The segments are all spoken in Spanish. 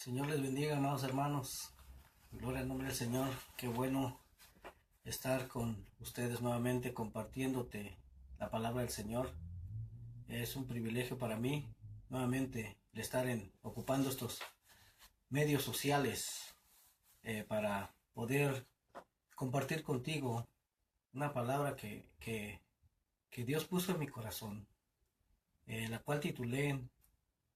Señor les bendiga, amados hermanos. Gloria al nombre del Señor. Qué bueno estar con ustedes nuevamente compartiéndote la palabra del Señor. Es un privilegio para mí nuevamente el estar ocupando estos medios sociales para poder compartir contigo una palabra que Dios puso en mi corazón, la cual titulé: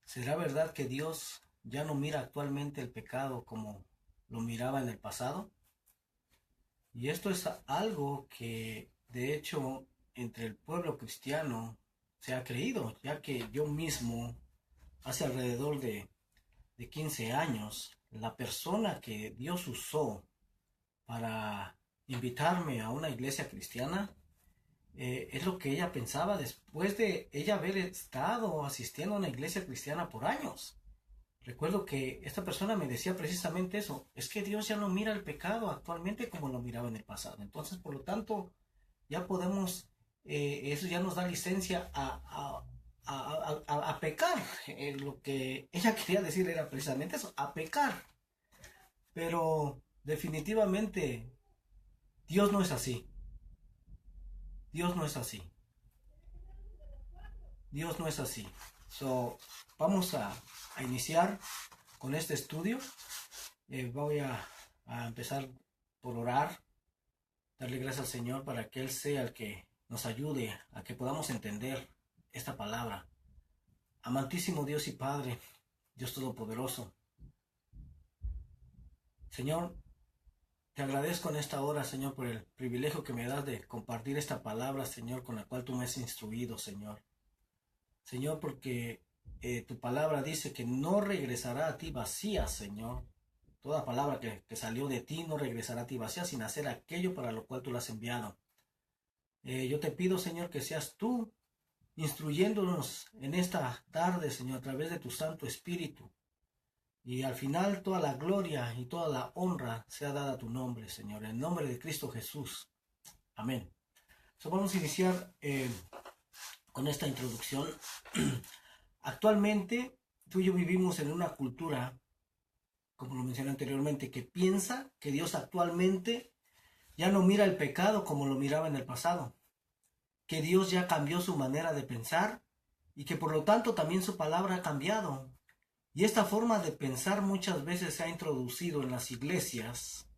¿Será verdad que Dios ya no mira actualmente el pecado como lo miraba en el pasado? Y esto es algo que de hecho entre el pueblo cristiano se ha creído, ya que yo mismo hace alrededor de 15 años, la persona que Dios usó para invitarme a una iglesia cristiana, es lo que ella pensaba después de ella haber estado asistiendo a una iglesia cristiana por años. Recuerdo que esta persona me decía precisamente eso: es que Dios ya no mira el pecado actualmente como lo miraba en el pasado. Entonces, por lo tanto, ya podemos, eso ya nos da licencia a pecar. Lo que ella quería decir era precisamente eso, a pecar. Pero definitivamente Dios no es así. Dios no es así. Dios no es así. Vamos a iniciar con este estudio. Voy a empezar por orar, darle gracias al Señor para que Él sea el que nos ayude a que podamos entender esta palabra. Amantísimo Dios y Padre, Dios Todopoderoso, Señor, te agradezco en esta hora, Señor, por el privilegio que me das de compartir esta palabra, Señor, con la cual tú me has instruido, Señor. Señor, porque tu palabra dice que no regresará a ti vacía, Señor. Toda palabra que salió de ti no regresará a ti vacía sin hacer aquello para lo cual tú la has enviado. Yo te pido, Señor, que seas tú instruyéndonos en esta tarde, Señor, a través de tu Santo Espíritu. Y al final toda la gloria y toda la honra sea dada a tu nombre, Señor, en el nombre de Cristo Jesús. Amén. Vamos a iniciar con esta introducción. Actualmente, tú y yo vivimos en una cultura, como lo mencioné anteriormente, que piensa que Dios actualmente ya no mira el pecado como lo miraba en el pasado, que Dios ya cambió su manera de pensar y que por lo tanto también su palabra ha cambiado. Y esta forma de pensar muchas veces se ha introducido en las iglesias,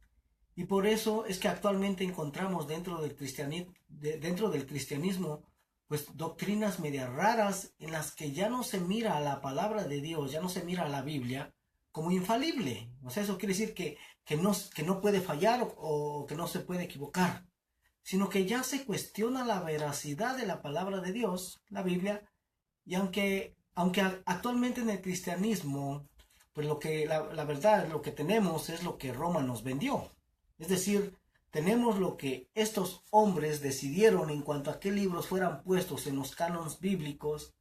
y por eso es que actualmente encontramos dentro del cristianismo pues doctrinas medias raras en las que ya no se mira a la palabra de Dios, ya no se mira a la Biblia como infalible. O sea, eso quiere decir que no puede fallar o que no se puede equivocar, sino que ya se cuestiona la veracidad de la palabra de Dios, la Biblia. Y aunque actualmente en el cristianismo, pues la verdad, lo que tenemos es lo que Roma nos vendió. Es decir, tenemos lo que estos hombres decidieron en cuanto a qué libros fueran puestos en los cánones bíblicos,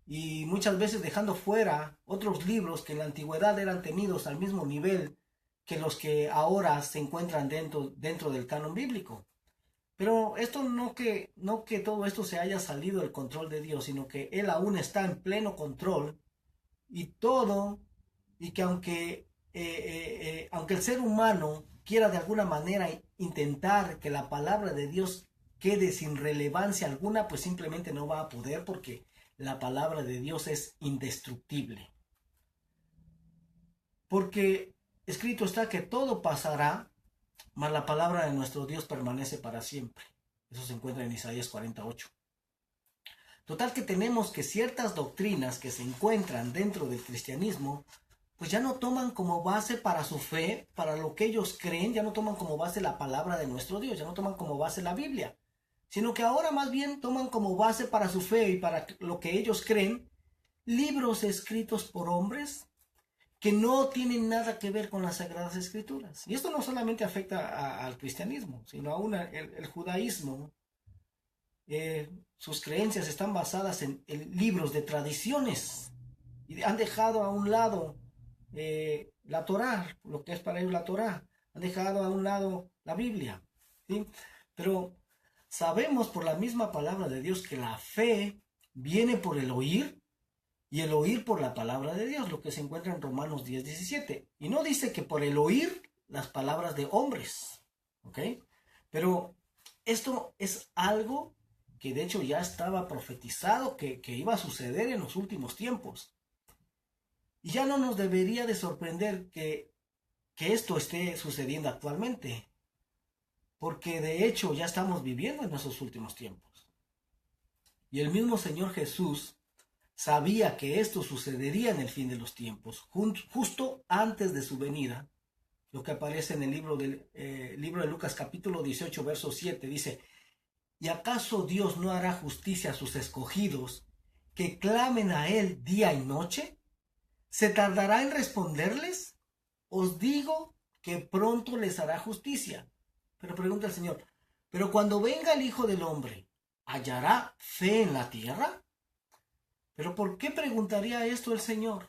y muchas veces dejando fuera otros libros que en la antigüedad eran tenidos al mismo nivel que los que ahora se encuentran dentro del canon bíblico. Pero esto no que todo esto se haya salido del control de Dios, sino que Él aún está en pleno control, y todo, y que aunque el ser humano quiera de alguna manera intentar que la palabra de Dios quede sin relevancia alguna, pues simplemente no va a poder, porque la palabra de Dios es indestructible. Porque escrito está que todo pasará, mas la palabra de nuestro Dios permanece para siempre. Eso se encuentra en Isaías 48. Total, que tenemos que ciertas doctrinas que se encuentran dentro del cristianismo, pues ya no toman como base para su fe, para lo que ellos creen, ya no toman como base la palabra de nuestro Dios, ya no toman como base la Biblia, sino que ahora más bien toman como base para su fe y para lo que ellos creen, libros escritos por hombres que no tienen nada que ver con las Sagradas Escrituras. Y esto no solamente afecta al cristianismo, sino aún el judaísmo. Sus creencias están basadas en libros de tradiciones, y han dejado a un lado la Torá, lo que es para ellos la Torá. Han dejado a un lado la Biblia, ¿sí? Pero sabemos por la misma palabra de Dios que la fe viene por el oír, y el oír por la palabra de Dios, lo que se encuentra en Romanos 10:17. Y no dice que por el oír las palabras de hombres, ¿ok? Pero esto es algo que de hecho ya estaba profetizado que iba a suceder en los últimos tiempos. Y ya no nos debería de sorprender que esto esté sucediendo actualmente, porque de hecho ya estamos viviendo en esos últimos tiempos. Y el mismo Señor Jesús sabía que esto sucedería en el fin de los tiempos, justo antes de su venida. Lo que aparece en el libro de Lucas capítulo 18, verso 7, dice: ¿Y acaso Dios no hará justicia a sus escogidos, que clamen a Él día y noche? ¿Se tardará en responderles? Os digo que pronto les hará justicia. Pero pregunta el Señor: ¿pero cuando venga el Hijo del Hombre, hallará fe en la tierra? ¿Pero por qué preguntaría esto el Señor?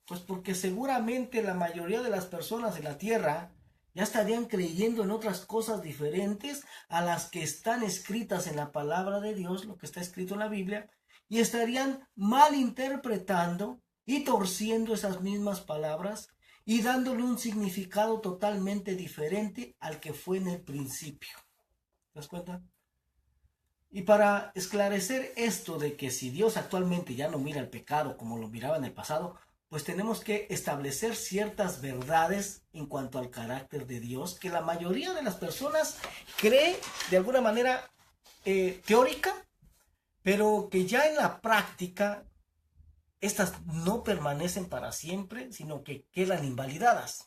Pues porque seguramente la mayoría de las personas en la tierra ya estarían creyendo en otras cosas diferentes a las que están escritas en la palabra de Dios, lo que está escrito en la Biblia, y estarían malinterpretando y torciendo esas mismas palabras y dándole un significado totalmente diferente al que fue en el principio. ¿Te das cuenta? Y para esclarecer esto de que si Dios actualmente ya no mira el pecado como lo miraba en el pasado, pues tenemos que establecer ciertas verdades en cuanto al carácter de Dios que la mayoría de las personas cree de alguna manera teórica, pero que ya en la práctica estas no permanecen para siempre, sino que quedan invalidadas.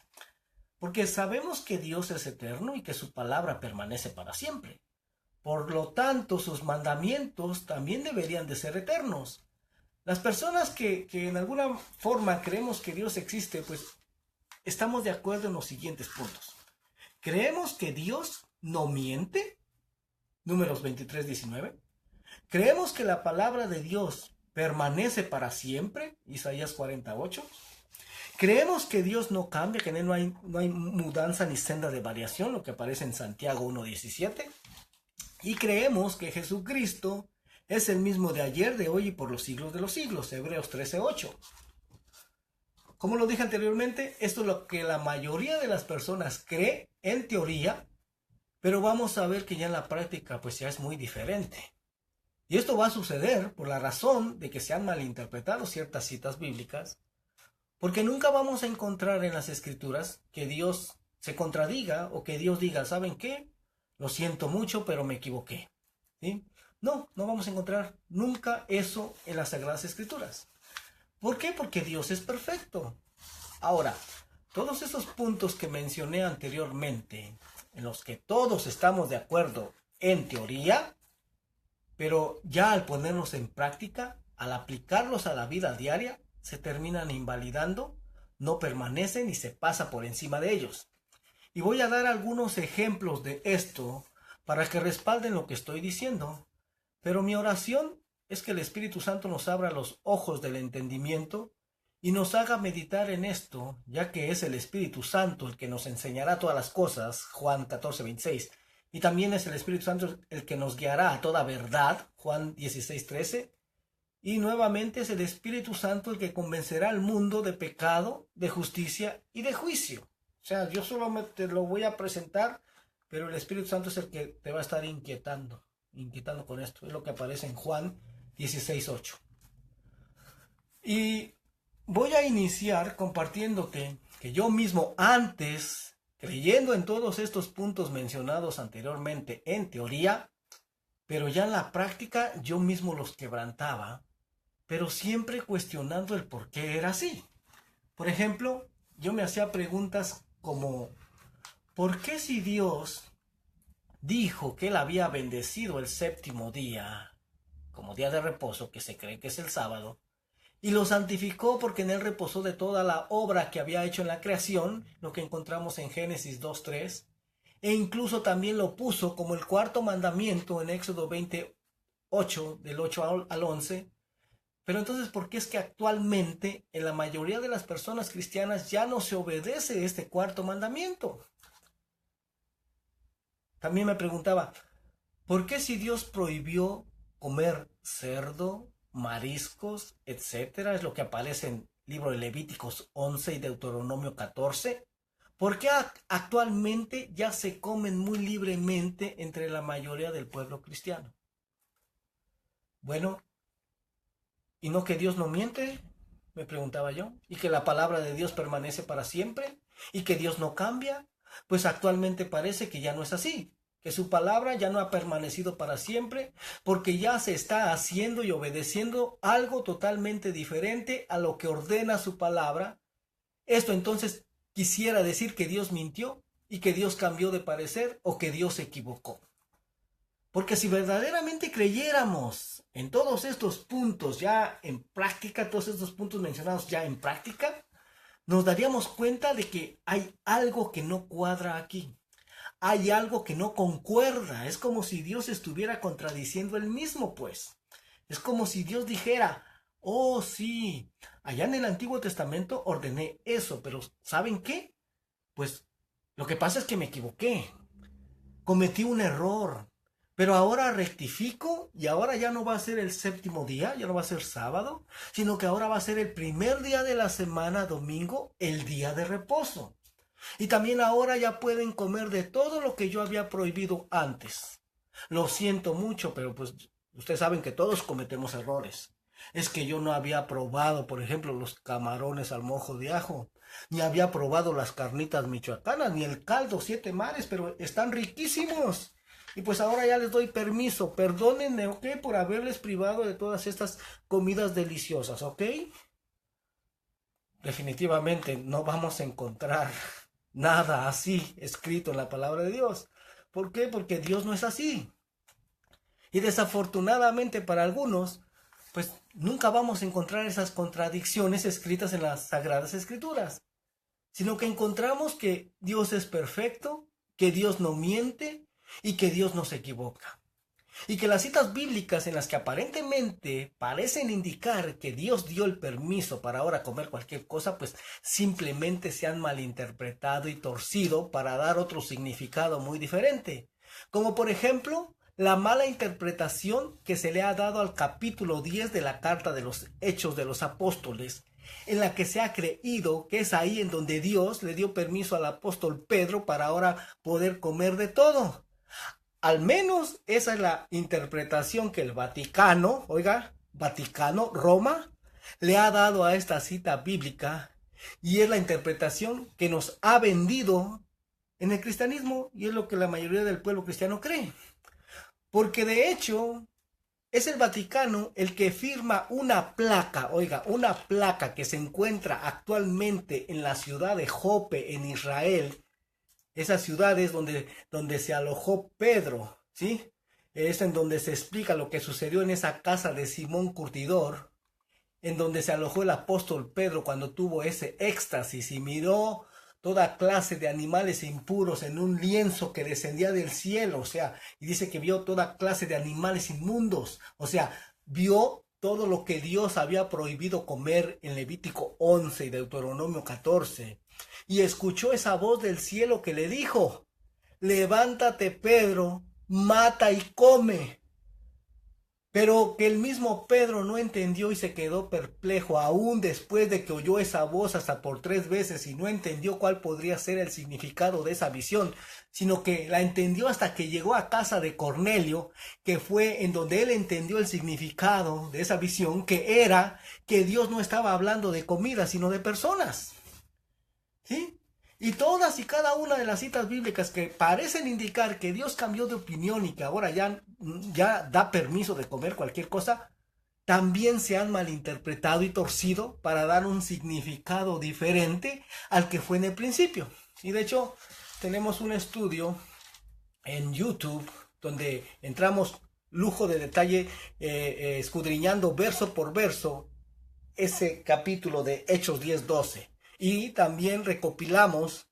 Porque sabemos que Dios es eterno y que su palabra permanece para siempre. Por lo tanto, sus mandamientos también deberían de ser eternos. Las personas que en alguna forma creemos que Dios existe, pues estamos de acuerdo en los siguientes puntos. Creemos que Dios no miente, Números 23:19. Creemos que la palabra de Dios permanece para siempre, Isaías 48. Creemos que Dios no cambia, que en él no hay mudanza ni senda de variación, lo que aparece en Santiago 1:17. Y creemos que Jesucristo es el mismo de ayer, de hoy y por los siglos de los siglos, Hebreos 13:8. Como lo dije anteriormente, esto es lo que la mayoría de las personas cree en teoría, pero vamos a ver que ya en la práctica pues ya es muy diferente. Y esto va a suceder por la razón de que se han malinterpretado ciertas citas bíblicas, porque nunca vamos a encontrar en las escrituras que Dios se contradiga o que Dios diga: ¿saben qué? Lo siento mucho, pero me equivoqué. ¿Sí? No vamos a encontrar nunca eso en las Sagradas Escrituras. ¿Por qué? Porque Dios es perfecto. Ahora, todos esos puntos que mencioné anteriormente, en los que todos estamos de acuerdo en teoría, pero ya al ponerlos en práctica, al aplicarlos a la vida diaria, se terminan invalidando, no permanecen y se pasa por encima de ellos. Y voy a dar algunos ejemplos de esto para que respalden lo que estoy diciendo. Pero mi oración es que el Espíritu Santo nos abra los ojos del entendimiento y nos haga meditar en esto, ya que es el Espíritu Santo el que nos enseñará todas las cosas, Juan 14:26. Y también es el Espíritu Santo el que nos guiará a toda verdad, Juan 16:13. Y nuevamente es el Espíritu Santo el que convencerá al mundo de pecado, de justicia y de juicio. O sea, yo solamente lo voy a presentar, pero el Espíritu Santo es el que te va a estar inquietando con esto. Es lo que aparece en Juan 16:8. Y voy a iniciar compartiéndote que yo mismo antes, creyendo en todos estos puntos mencionados anteriormente en teoría, pero ya en la práctica yo mismo los quebrantaba, pero siempre cuestionando el por qué era así. Por ejemplo, yo me hacía preguntas como: ¿por qué si Dios dijo que Él había bendecido el séptimo día como día de reposo, que se cree que es el sábado, y lo santificó porque en Él reposó de toda la obra que había hecho en la creación, lo que encontramos en Génesis 2:3, e incluso también lo puso como el cuarto mandamiento en Éxodo 28, del 8 al 11? Pero entonces, ¿por qué es que actualmente en la mayoría de las personas cristianas ya no se obedece este cuarto mandamiento? También me preguntaba, ¿por qué si Dios prohibió comer cerdo, mariscos, etcétera. Es lo que aparece en el libro de Levíticos 11 y Deuteronomio 14. ¿Por qué actualmente ya se comen muy libremente entre la mayoría del pueblo cristiano? Bueno, ¿y no que Dios no miente? Me preguntaba yo. ¿Y que la palabra de Dios permanece para siempre? ¿Y que Dios no cambia? Pues actualmente parece que ya no es así, que su palabra ya no ha permanecido para siempre, porque ya se está haciendo y obedeciendo algo totalmente diferente a lo que ordena su palabra. Esto entonces quisiera decir que Dios mintió y que Dios cambió de parecer o que Dios se equivocó. Porque si verdaderamente creyéramos en todos estos puntos ya en práctica, todos estos puntos mencionados ya en práctica, nos daríamos cuenta de que hay algo que no cuadra aquí. Hay algo que no concuerda. Es como si Dios estuviera contradiciendo él mismo, pues. Es como si Dios dijera, oh sí, allá en el Antiguo Testamento ordené eso, pero ¿saben qué? Pues lo que pasa es que me equivoqué. Cometí un error. Pero ahora rectifico y ahora ya no va a ser el séptimo día, ya no va a ser sábado, sino que ahora va a ser el primer día de la semana, domingo, el día de reposo. Y también ahora ya pueden comer de todo lo que yo había prohibido antes. Lo siento mucho, pero pues ustedes saben que todos cometemos errores. Es que yo no había probado, por ejemplo, los camarones al mojo de ajo, ni había probado las carnitas michoacanas, ni el caldo siete mares, pero están riquísimos. Y pues ahora ya les doy permiso, perdónenme, ¿ok? Por haberles privado de todas estas comidas deliciosas, ¿ok? Definitivamente no vamos a encontrar nada así escrito en la palabra de Dios. ¿Por qué? Porque Dios no es así. Y desafortunadamente para algunos, pues nunca vamos a encontrar esas contradicciones escritas en las Sagradas Escrituras, sino que encontramos que Dios es perfecto, que Dios no miente y que Dios no se equivoca. Y que las citas bíblicas en las que aparentemente parecen indicar que Dios dio el permiso para ahora comer cualquier cosa, pues simplemente se han malinterpretado y torcido para dar otro significado muy diferente. Como por ejemplo, la mala interpretación que se le ha dado al capítulo 10 de la carta de los Hechos de los Apóstoles, en la que se ha creído que es ahí en donde Dios le dio permiso al apóstol Pedro para ahora poder comer de todo. Al menos esa es la interpretación que el Vaticano, Vaticano, Roma, le ha dado a esta cita bíblica, y es la interpretación que nos ha vendido en el cristianismo y es lo que la mayoría del pueblo cristiano cree. Porque de hecho es el Vaticano el que firma una placa, una placa que se encuentra actualmente en la ciudad de Jope, en Israel. Esa ciudad es donde se alojó Pedro, ¿sí? Es en donde se explica lo que sucedió en esa casa de Simón Curtidor, en donde se alojó el apóstol Pedro cuando tuvo ese éxtasis y miró toda clase de animales impuros en un lienzo que descendía del cielo, y dice que vio toda clase de animales inmundos, vio todo lo que Dios había prohibido comer en Levítico 11 y Deuteronomio 14. Y escuchó esa voz del cielo que le dijo, levántate Pedro, mata y come. Pero que el mismo Pedro no entendió y se quedó perplejo aún después de que oyó esa voz hasta por 3 veces y no entendió cuál podría ser el significado de esa visión, sino que la entendió hasta que llegó a casa de Cornelio, que fue en donde él entendió el significado de esa visión, que era que Dios no estaba hablando de comida, sino de personas. ¿Sí? Y todas y cada una de las citas bíblicas que parecen indicar que Dios cambió de opinión y que ahora ya da permiso de comer cualquier cosa, también se han malinterpretado y torcido para dar un significado diferente al que fue en el principio. Y de hecho, tenemos un estudio en YouTube donde entramos lujo de detalle escudriñando verso por verso ese capítulo de Hechos 10:12. Y también recopilamos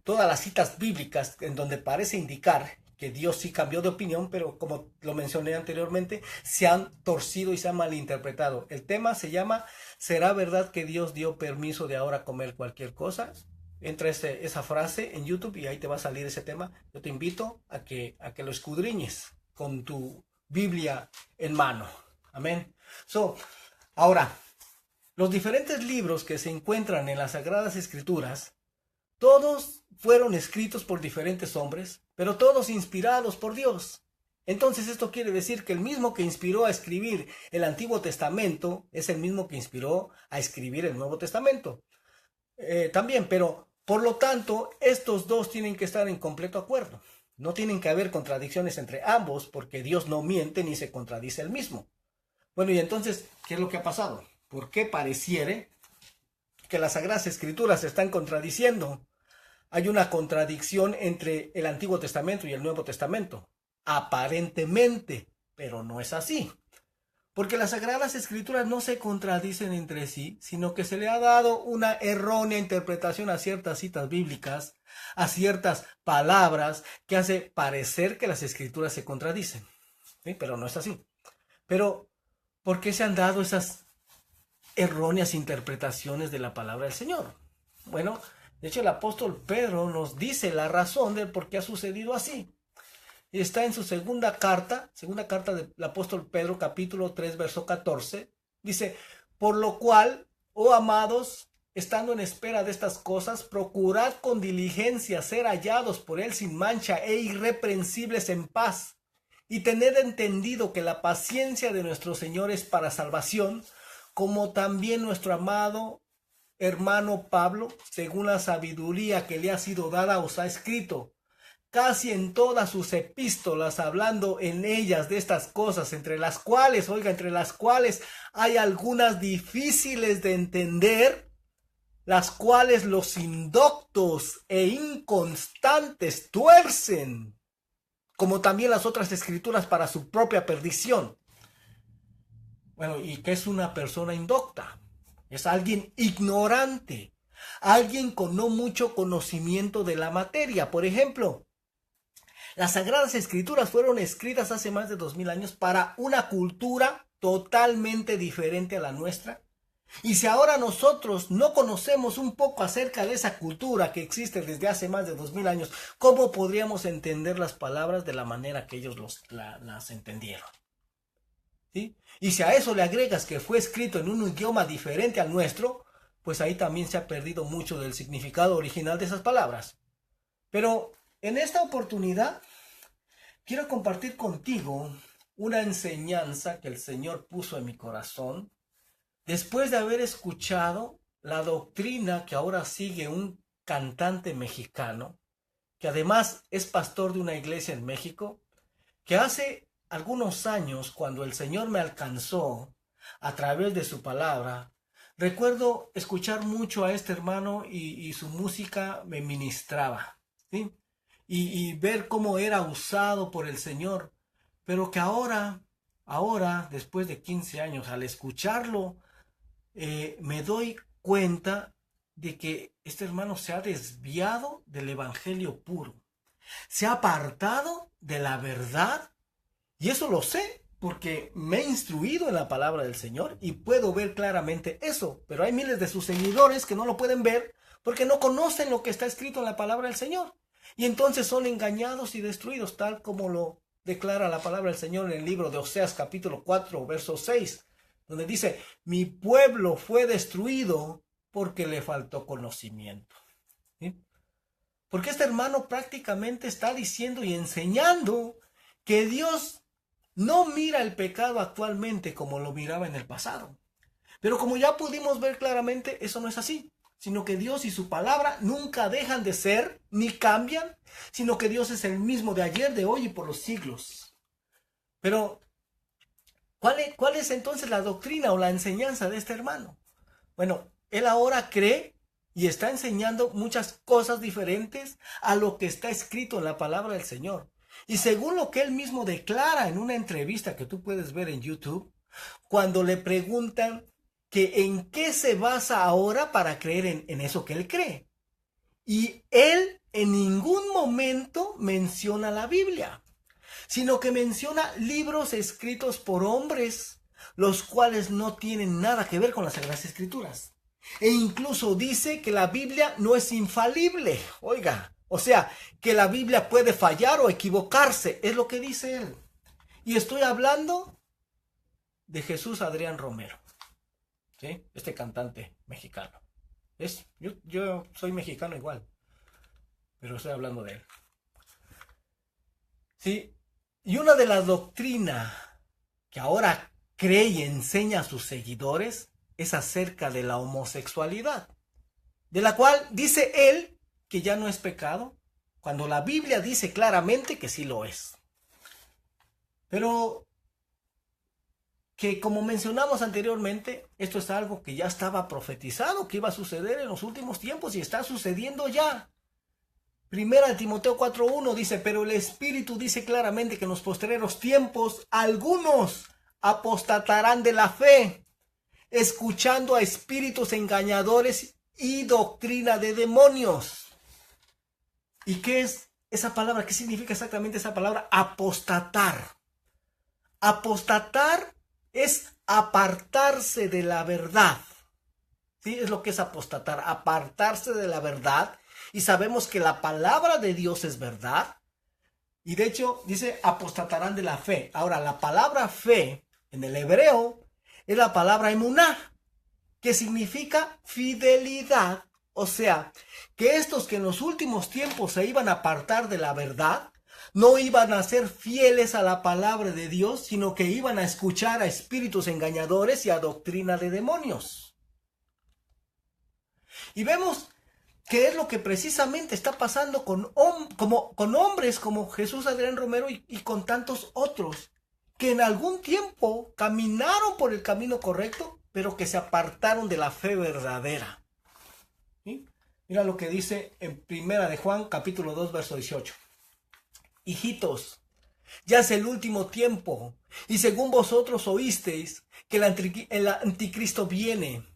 todas las citas bíblicas en donde parece indicar que Dios sí cambió de opinión, pero como lo mencioné anteriormente, se han torcido y se han malinterpretado. El tema se llama ¿será verdad que Dios dio permiso de ahora comer cualquier cosa? Entra esa frase en YouTube y ahí te va a salir ese tema. Yo te invito a que lo escudriñes con tu Biblia en mano. Amén. Ahora, los diferentes libros que se encuentran en las Sagradas Escrituras, todos fueron escritos por diferentes hombres, pero todos inspirados por Dios. Entonces esto quiere decir que el mismo que inspiró a escribir el Antiguo Testamento es el mismo que inspiró a escribir el Nuevo Testamento. También, pero por lo tanto, estos dos tienen que estar en completo acuerdo. No tienen que haber contradicciones entre ambos, porque Dios no miente ni se contradice él mismo. Bueno, y entonces, ¿qué es lo que ha pasado? ¿Por qué pareciere que las Sagradas Escrituras se están contradiciendo? Hay una contradicción entre el Antiguo Testamento y el Nuevo Testamento. Aparentemente, pero no es así. Porque las Sagradas Escrituras no se contradicen entre sí, sino que se le ha dado una errónea interpretación a ciertas citas bíblicas, a ciertas palabras, que hace parecer que las Escrituras se contradicen. ¿Sí? Pero no es así. Pero, ¿por qué se han dado esas erróneas interpretaciones de la palabra del Señor? Bueno, de hecho el apóstol Pedro nos dice la razón del por qué ha sucedido así. Y está en su segunda carta del apóstol Pedro, capítulo 3, verso 14. Dice, por lo cual, oh amados, estando en espera de estas cosas, procurad con diligencia ser hallados por él sin mancha e irreprensibles en paz. Y tened entendido que la paciencia de nuestro Señor es para salvación, como también nuestro amado hermano Pablo, según la sabiduría que le ha sido dada, os ha escrito, casi en todas sus epístolas, hablando en ellas de estas cosas, entre las cuales hay algunas difíciles de entender, las cuales los indoctos e inconstantes tuercen, como también las otras escrituras para su propia perdición. Bueno, ¿y qué es una persona indocta? Es alguien ignorante, alguien con no mucho conocimiento de la materia. Por ejemplo, las Sagradas Escrituras fueron escritas hace más de 2000 años para una cultura totalmente diferente a la nuestra. Y si ahora nosotros no conocemos un poco acerca de esa cultura que existe desde hace más de 2000 años, ¿cómo podríamos entender las palabras de la manera que ellos las entendieron? ¿Sí? Y si a eso le agregas que fue escrito en un idioma diferente al nuestro, pues ahí también se ha perdido mucho del significado original de esas palabras. Pero en esta oportunidad quiero compartir contigo una enseñanza que el Señor puso en mi corazón después de haber escuchado la doctrina que ahora sigue un cantante mexicano, que además es pastor de una iglesia en México, que hace algunos años, cuando el Señor me alcanzó a través de su palabra, recuerdo escuchar mucho a este hermano y su música me ministraba, ¿sí? Y ver cómo era usado por el Señor, pero que ahora, después de 15 años, al escucharlo, me doy cuenta de que este hermano se ha desviado del evangelio puro, se ha apartado de la verdad, y eso lo sé porque me he instruido en la palabra del Señor y puedo ver claramente eso, pero hay miles de sus seguidores que no lo pueden ver porque no conocen lo que está escrito en la palabra del Señor, y entonces son engañados y destruidos, tal como lo declara la palabra del Señor en el libro de Oseas capítulo 4 verso 6, donde dice, mi pueblo fue destruido porque le faltó conocimiento. ¿Sí? Porque este hermano prácticamente está diciendo y enseñando que Dios no mira el pecado actualmente como lo miraba en el pasado. Pero como ya pudimos ver claramente, eso no es así, sino que Dios y su palabra nunca dejan de ser ni cambian, sino que Dios es el mismo de ayer, de hoy y por los siglos. Pero ¿cuál es entonces la doctrina o la enseñanza de este hermano? Bueno, él ahora cree y está enseñando muchas cosas diferentes a lo que está escrito en la palabra del Señor. Y según lo que él mismo declara en una entrevista que tú puedes ver en YouTube, cuando le preguntan que en qué se basa ahora para creer en eso que él cree. Y él en ningún momento menciona la Biblia, sino que menciona libros escritos por hombres, los cuales no tienen nada que ver con las Sagradas Escrituras. E incluso dice que la Biblia no es infalible. Oiga, o sea, que la Biblia puede fallar o equivocarse, es lo que dice él. Y estoy hablando de Jesús Adrián Romero, ¿sí? Este cantante mexicano. Yo soy mexicano igual, pero estoy hablando de él. ¿Sí? Y una de las doctrinas que ahora cree y enseña a sus seguidores es acerca de la homosexualidad, de la cual dice él que ya no es pecado, cuando la Biblia dice claramente que sí lo es. Pero que, como mencionamos anteriormente, esto es algo que ya estaba profetizado que iba a suceder en los últimos tiempos y está sucediendo ya. Primera de Timoteo 4:1 dice, pero el Espíritu dice claramente que en los postreros tiempos algunos apostatarán de la fe, escuchando a espíritus engañadores y doctrina de demonios. ¿Y qué es esa palabra? ¿Qué significa exactamente esa palabra? Apostatar. Apostatar es apartarse de la verdad. ¿Sí? Es lo que es apostatar, apartarse de la verdad. Y sabemos que la palabra de Dios es verdad. Y de hecho dice apostatarán de la fe. Ahora, la palabra fe en el hebreo es la palabra emuná, que significa fidelidad. O sea, que estos que en los últimos tiempos se iban a apartar de la verdad, no iban a ser fieles a la palabra de Dios, sino que iban a escuchar a espíritus engañadores y a doctrina de demonios. Y vemos que es lo que precisamente está pasando con hombres como Jesús Adrián Romero y con tantos otros, que en algún tiempo caminaron por el camino correcto, pero que se apartaron de la fe verdadera. ¿Sí? Mira lo que dice en Primera de Juan, capítulo 2, verso 18. Hijitos, ya es el último tiempo, y según vosotros oísteis que el anticristo viene.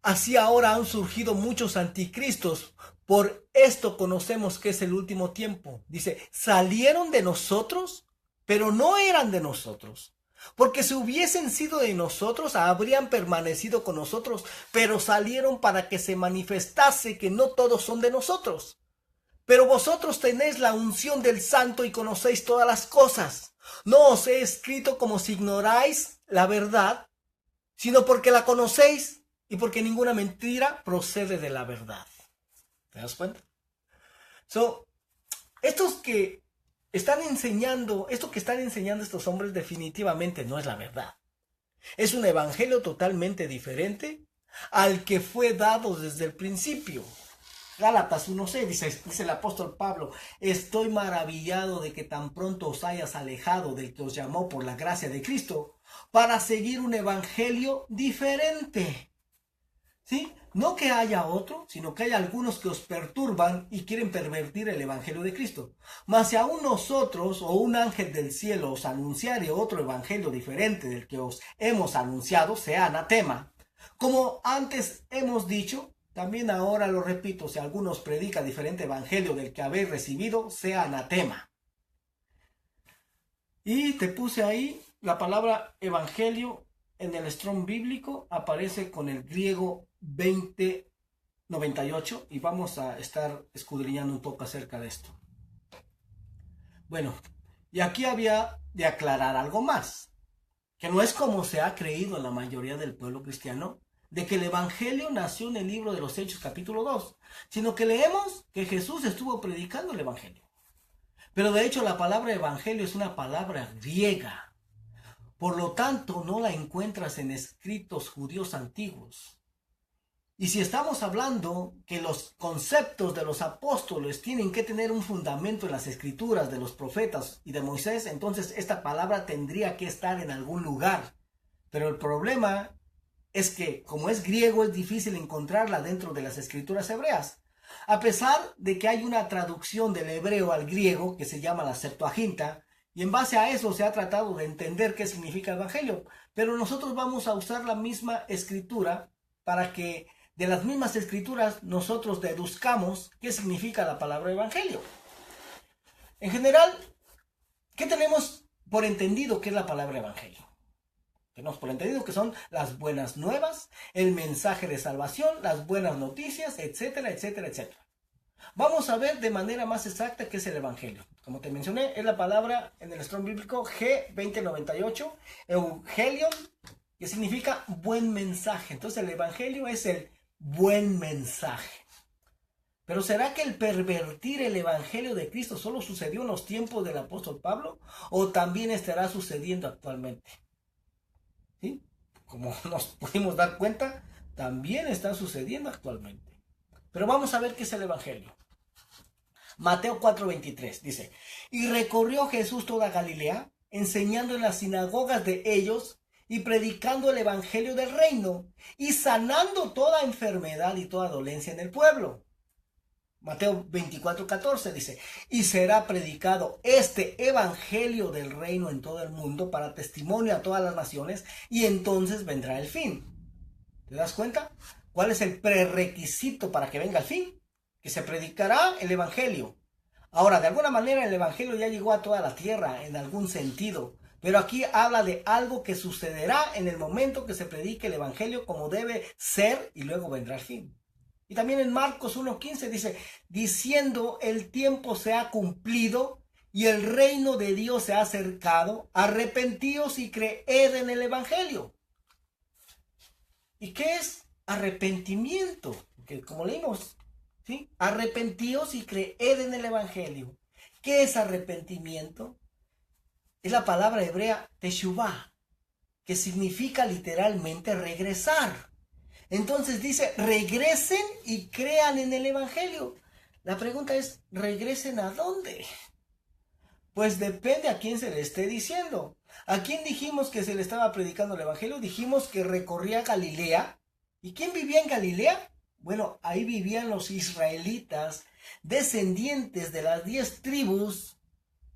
Así ahora han surgido muchos anticristos. Por esto conocemos que es el último tiempo. Dice, salieron de nosotros, pero no eran de nosotros. Porque si hubiesen sido de nosotros, habrían permanecido con nosotros, pero salieron para que se manifestase que no todos son de nosotros. Pero vosotros tenéis la unción del Santo y conocéis todas las cosas. No os he escrito como si ignoráis la verdad, sino porque la conocéis y porque ninguna mentira procede de la verdad. ¿Te das cuenta? Estos que están enseñando, esto que están enseñando estos hombres definitivamente no es la verdad. Es un evangelio totalmente diferente al que fue dado desde el principio. Gálatas 1:6 dice el apóstol Pablo, estoy maravillado de que tan pronto os hayas alejado del que os llamó por la gracia de Cristo para seguir un evangelio diferente. ¿Sí? No que haya otro, sino que hay algunos que os perturban y quieren pervertir el evangelio de Cristo. Mas si aún nosotros o un ángel del cielo os anunciare otro evangelio diferente del que os hemos anunciado, sea anatema. Como antes hemos dicho, también ahora lo repito, si alguno os predica diferente evangelio del que habéis recibido, sea anatema. Y te puse ahí la palabra evangelio en el Strong bíblico, aparece con el griego 2098 y vamos a estar escudriñando un poco acerca de esto. Bueno, y aquí había de aclarar algo más, que no es como se ha creído en la mayoría del pueblo cristiano, de que el evangelio nació en el libro de los Hechos capítulo 2, sino que leemos que Jesús estuvo predicando el evangelio. Pero de hecho la palabra evangelio es una palabra griega, por lo tanto no la encuentras en escritos judíos antiguos. Y si estamos hablando que los conceptos de los apóstoles tienen que tener un fundamento en las escrituras de los profetas y de Moisés, entonces esta palabra tendría que estar en algún lugar. Pero el problema es que, como es griego, es difícil encontrarla dentro de las escrituras hebreas. A pesar de que hay una traducción del hebreo al griego que se llama la Septuaginta, y en base a eso se ha tratado de entender qué significa evangelio. Pero nosotros vamos a usar la misma escritura para que de las mismas escrituras nosotros deduzcamos qué significa la palabra evangelio. En general, ¿qué tenemos por entendido que es la palabra evangelio? Tenemos por entendido que son las buenas nuevas, el mensaje de salvación, las buenas noticias, etcétera, etcétera, etcétera. Vamos a ver de manera más exacta qué es el evangelio. Como te mencioné, es la palabra en el Strong bíblico G2098, Evangelion, que significa buen mensaje. Entonces el evangelio es el buen mensaje. Pero ¿será que el pervertir el evangelio de Cristo solo sucedió en los tiempos del apóstol Pablo o también estará sucediendo actualmente? ¿Sí? Como nos pudimos dar cuenta, también está sucediendo actualmente. Pero vamos a ver qué es el evangelio. Mateo 4:23 dice: y recorrió Jesús toda Galilea, enseñando en las sinagogas de ellos y predicando el evangelio del reino y sanando toda enfermedad y toda dolencia en el pueblo. Mateo 24:14 dice: y será predicado este evangelio del reino en todo el mundo para testimonio a todas las naciones, y entonces vendrá el fin. ¿Te das cuenta? ¿Cuál es el prerequisito para que venga el fin? Que se predicará el evangelio. Ahora, de alguna manera el evangelio ya llegó a toda la tierra en algún sentido, pero aquí habla de algo que sucederá en el momento que se predique el evangelio como debe ser, y luego vendrá el fin. Y también en Marcos 1:15 dice: diciendo, el tiempo se ha cumplido y el reino de Dios se ha acercado, arrepentíos y creed en el evangelio. ¿Y qué es arrepentimiento? Porque como leímos, ¿sí? Arrepentíos y creed en el evangelio. ¿Qué es arrepentimiento? Es la palabra hebrea teshuvah, que significa literalmente regresar. Entonces dice: regresen y crean en el evangelio. La pregunta es: ¿regresen a dónde? Pues depende a quién se le esté diciendo. ¿A quién dijimos que se le estaba predicando el evangelio? Dijimos que recorría Galilea. ¿Y quién vivía en Galilea? Bueno, ahí vivían los israelitas, descendientes de las 10 tribus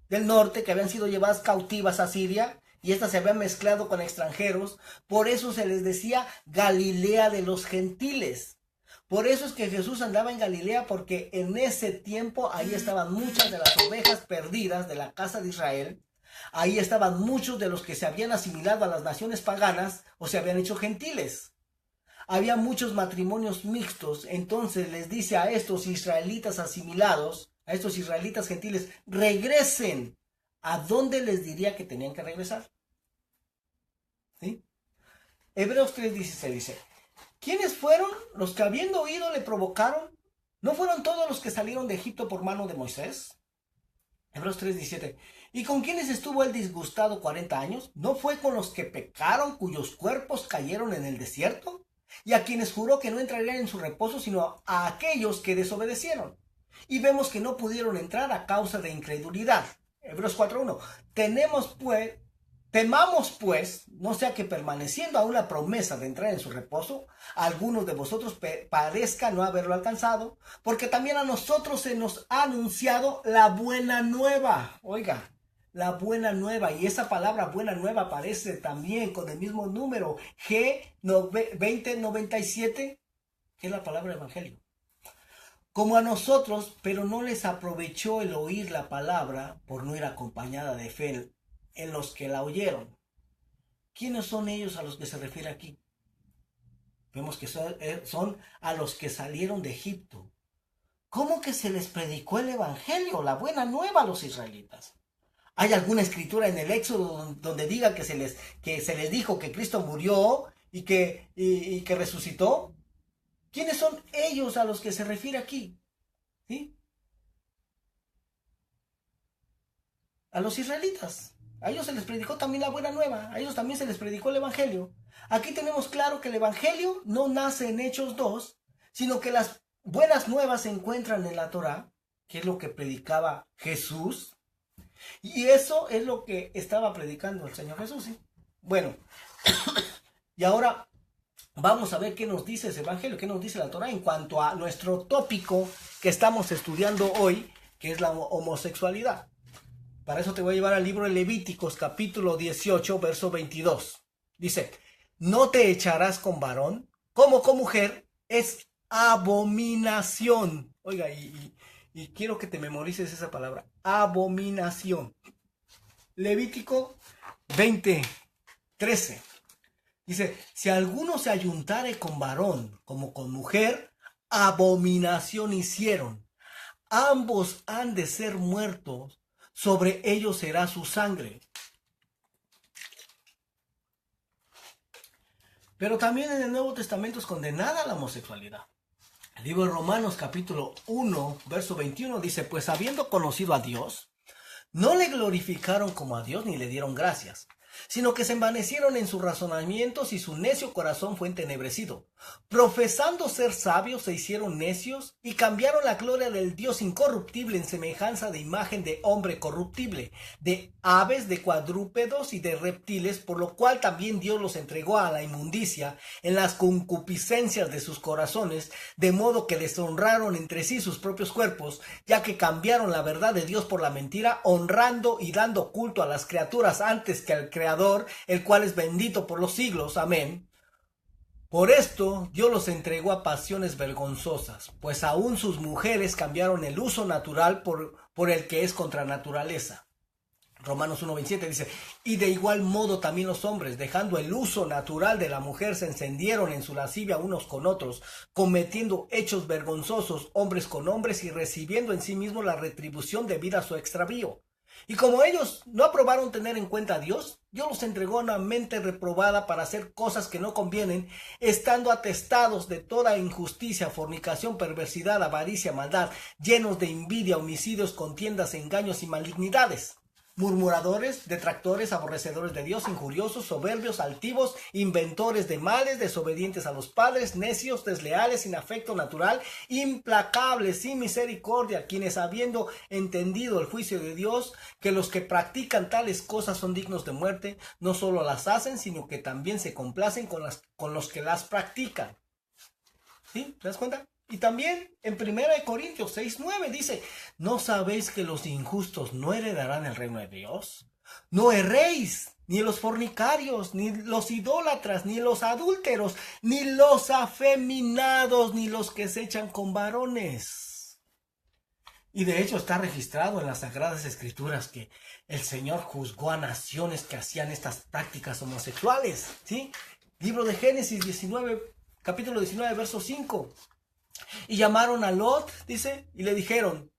del norte que habían sido llevadas cautivas a Siria, y estas se habían mezclado con extranjeros. Por eso se les decía Galilea de los gentiles. Por eso es que Jesús andaba en Galilea, porque en ese tiempo ahí estaban muchas de las ovejas perdidas de la casa de Israel. Ahí estaban muchos de los que se habían asimilado a las naciones paganas o se habían hecho gentiles. Había muchos matrimonios mixtos. Entonces les dice a estos israelitas asimilados, a estos israelitas gentiles: regresen. ¿A dónde les diría que tenían que regresar? ¿Sí? Hebreos 3:16 dice: ¿quiénes fueron los que habiendo oído le provocaron? ¿No fueron todos los que salieron de Egipto por mano de Moisés? Hebreos 3:17: ¿y con quiénes estuvo él disgustado 40 años? ¿No fue con los que pecaron, cuyos cuerpos cayeron en el desierto? Y a quienes juró que no entrarían en su reposo, sino a aquellos que desobedecieron. Y vemos que no pudieron entrar a causa de incredulidad. Hebreos 4:1: temamos pues, no sea que permaneciendo aún la promesa de entrar en su reposo, algunos de vosotros parezca no haberlo alcanzado, porque también a nosotros se nos ha anunciado la buena nueva. Oiga, la buena nueva, y esa palabra buena nueva aparece también con el mismo número G2097, que es la palabra evangelio. Como a nosotros, pero no les aprovechó el oír la palabra por no ir acompañada de fe en los que la oyeron. ¿Quiénes son ellos a los que se refiere aquí? Vemos que son a los que salieron de Egipto. ¿Cómo que se les predicó el evangelio, la buena nueva a los israelitas? ¿Hay alguna escritura en el Éxodo donde diga que se les dijo que Cristo murió y que resucitó? ¿Quiénes son ellos a los que se refiere aquí? ¿Sí? A los israelitas. A ellos se les predicó también la buena nueva. A ellos también se les predicó el evangelio. Aquí tenemos claro que el evangelio no nace en Hechos 2, sino que las buenas nuevas se encuentran en la Torá, que es lo que predicaba Jesús. Y eso es lo que estaba predicando el Señor Jesús, ¿sí? Bueno, y ahora vamos a ver qué nos dice ese evangelio, qué nos dice la Torá en cuanto a nuestro tópico que estamos estudiando hoy, que es la homosexualidad. Para eso te voy a llevar al libro de Levíticos, capítulo 18, verso 22. Dice: no te echarás con varón, como con mujer, es abominación. Oiga, y quiero que te memorices esa palabra, abominación. Levítico 20:13. Dice: si alguno se ayuntare con varón como con mujer, abominación hicieron. ambos han de ser muertos, sobre ellos será su sangre. Pero también en el Nuevo Testamento es condenada la homosexualidad. El libro de Romanos capítulo 1, verso 21 dice, pues habiendo conocido a Dios, no le glorificaron como a Dios ni le dieron gracias, sino que se envanecieron en sus razonamientos y su necio corazón fue entenebrecido. Profesando ser sabios se hicieron necios y cambiaron la gloria del Dios incorruptible en semejanza de imagen de hombre corruptible, de aves, de cuadrúpedos y de reptiles, por lo cual también Dios los entregó a la inmundicia en las concupiscencias de sus corazones, de modo que deshonraron entre sí sus propios cuerpos, ya que cambiaron la verdad de Dios por la mentira, honrando y dando culto a las criaturas antes que al Creador, el cual es bendito por los siglos. Amén. Por esto Dios los entregó a pasiones vergonzosas, pues aún sus mujeres cambiaron el uso natural por el que es contra naturaleza. Romanos 1:27 dice, y de igual modo también los hombres, dejando el uso natural de la mujer, se encendieron en su lascivia unos con otros, cometiendo hechos vergonzosos hombres con hombres y recibiendo en sí mismos la retribución debida a su extravío. Y como ellos no aprobaron tener en cuenta a Dios, Dios los entregó a una mente reprobada para hacer cosas que no convienen, estando atestados de toda injusticia, fornicación, perversidad, avaricia, maldad, llenos de envidia, homicidios, contiendas, engaños y malignidades. Murmuradores, detractores, aborrecedores de Dios, injuriosos, soberbios, altivos, inventores de males, desobedientes a los padres, necios, desleales, sin afecto natural, implacables, sin misericordia, quienes habiendo entendido el juicio de Dios, que los que practican tales cosas son dignos de muerte, no solo las hacen, sino que también se complacen con los que las practican. ¿Sí? ¿Te das cuenta? Y también en 1 Corintios 6:9 dice, ¿no sabéis que los injustos no heredarán el reino de Dios? No erréis, ni los fornicarios, ni los idólatras, ni los adúlteros, ni los afeminados, ni los que se echan con varones. Y de hecho está registrado en las Sagradas Escrituras que el Señor juzgó a naciones que hacían estas prácticas homosexuales. ¿Sí? Libro de Génesis 19, capítulo 19, verso 5. Y llamaron a Lot, dice, y le dijeron,